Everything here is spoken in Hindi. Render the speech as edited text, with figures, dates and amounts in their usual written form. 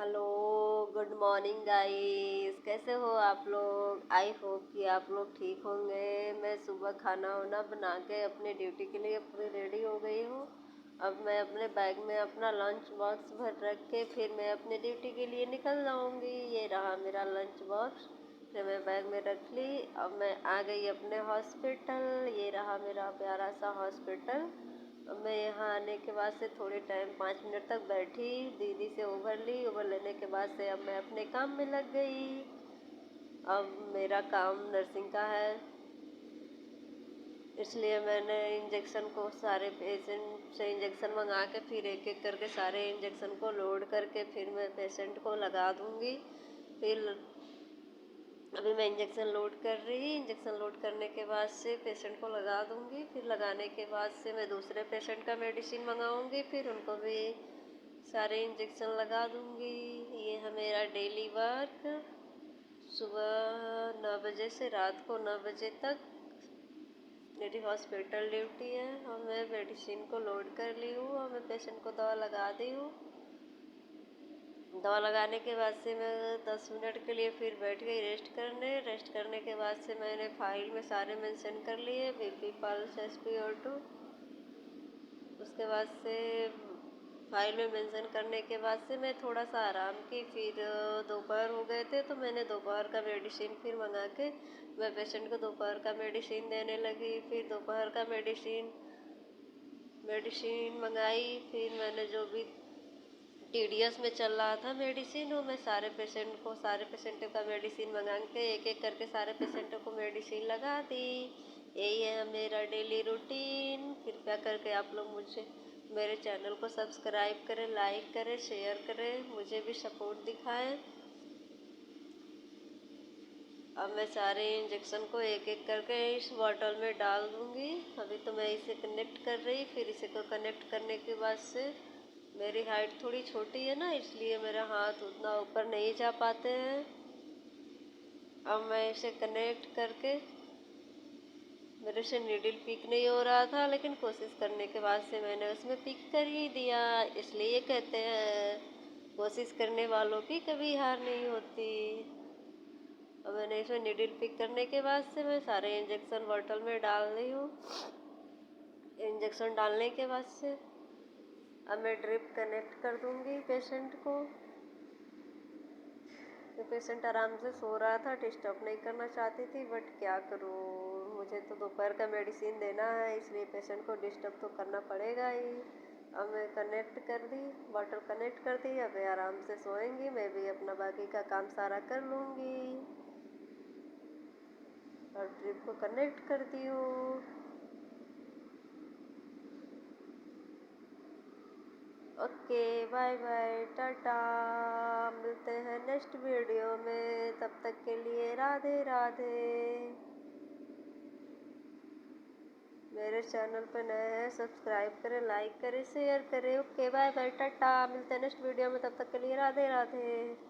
Hello, good morning guys. कैसे हो आप लोग? आई होप कि आप लोग ठीक होंगे। मैं सुबह खाना वाना बना के अपने ड्यूटी के लिए पूरी रेडी हो गई हूँ। अब मैं अपने बैग में अपना लंच बॉक्स भर रख के फिर मैं अपने ड्यूटी के लिए निकल जाऊँगी। ये रहा मेरा लंच बॉक्स, फिर मैं बैग में रख ली। अब मैं आ गई अपने हॉस्पिटल। ये रहा मेरा प्यारा सा हॉस्पिटल। अब मैं यहाँ आने के बाद से थोड़े टाइम 5 मिनट तक बैठी, दीदी से ओवर ली। ओवर लेने के बाद से अब मैं अपने काम में लग गई। अब मेरा काम नर्सिंग का है, इसलिए मैंने इंजेक्शन को सारे पेशेंट से इंजेक्शन मंगा के फिर एक एक करके सारे इंजेक्शन को लोड करके फिर मैं पेशेंट को लगा दूँगी। फिर अभी मैं इंजेक्शन लोड कर रही। इंजेक्शन लोड करने के बाद से पेशेंट को लगा दूँगी। फिर लगाने के बाद से मैं दूसरे पेशेंट का मेडिसिन मंगाऊँगी, फिर उनको भी सारे इंजेक्शन लगा दूँगी। ये है मेरा डेली वर्क। सुबह 9 बजे से रात को 9 बजे तक मेरी हॉस्पिटल ड्यूटी है और मैं मेडिसिन को लोड कर ली हूँ और मैं पेशेंट को दवा लगा दी हूँ। दवा लगाने के बाद से मैं 10 मिनट के लिए फिर बैठ गई रेस्ट करने के बाद से मैंने फाइल में सारे मेंशन कर लिए, बीपी, पल्स, SpO2। उसके बाद से फाइल में मेंशन करने के बाद से मैं थोड़ा सा आराम की। फिर दोपहर हो गए थे तो मैंने दोपहर का मेडिसिन फिर मंगा के मैं पेशेंट को दोपहर का मेडिसिन देने लगी। फिर दोपहर का मेडिसिन मंगाई। फिर मैंने जो भी TDS में चल रहा था मेडिसिन, वो मैं सारे पेशेंटों का मेडिसिन मंगा के एक एक करके सारे पेशेंटों को मेडिसिन लगा दी। यही है मेरा डेली रूटीन। कृपया करके आप लोग मुझे मेरे चैनल को सब्सक्राइब करें, लाइक करें, शेयर करें, मुझे भी सपोर्ट दिखाएं। अब मैं सारे इंजेक्शन को एक एक करके इस बॉटल में डाल दूंगी। अभी तो मैं इसे कनेक्ट कर रही, फिर इसे को कनेक्ट करने के बाद से मेरी हाइट थोड़ी छोटी है ना, इसलिए मेरा हाथ उतना ऊपर नहीं जा पाते हैं। अब मैं इसे कनेक्ट करके मेरे से नीडल पिक नहीं हो रहा था, लेकिन कोशिश करने के बाद से मैंने उसमें पिक कर ही दिया। इसलिए कहते हैं कोशिश करने वालों की कभी हार नहीं होती। अब मैंने इसमें नीडल पिक करने के बाद से मैं सारे इंजेक्शन बॉटल में डाल रही हूँ। इंजेक्शन डालने के बाद से अब मैं ड्रिप कनेक्ट कर दूँगी पेशेंट को। तो पेशेंट आराम से सो रहा था, डिस्टर्ब नहीं करना चाहती थी, बट क्या करूँ, मुझे तो दोपहर का मेडिसिन देना है, इसलिए पेशेंट को डिस्टर्ब तो करना पड़ेगा ही। अब मैं कनेक्ट कर दी, बॉटल कनेक्ट कर दी। अब आराम से सोएंगी, मैं भी अपना बाकी का काम सारा कर लूँगी। और ड्रिप को कनेक्ट कर दी हूँ। Okay, bye bye, tata. मिलते हैं नेक्स्ट वीडियो में, तब तक के लिए राधे राधे। मेरे चैनल पर नए हैं, सब्सक्राइब करें, लाइक करें, शेयर करें। Okay, bye bye, tata. मिलते हैं नेक्स्ट वीडियो में, तब तक के लिए राधे राधे।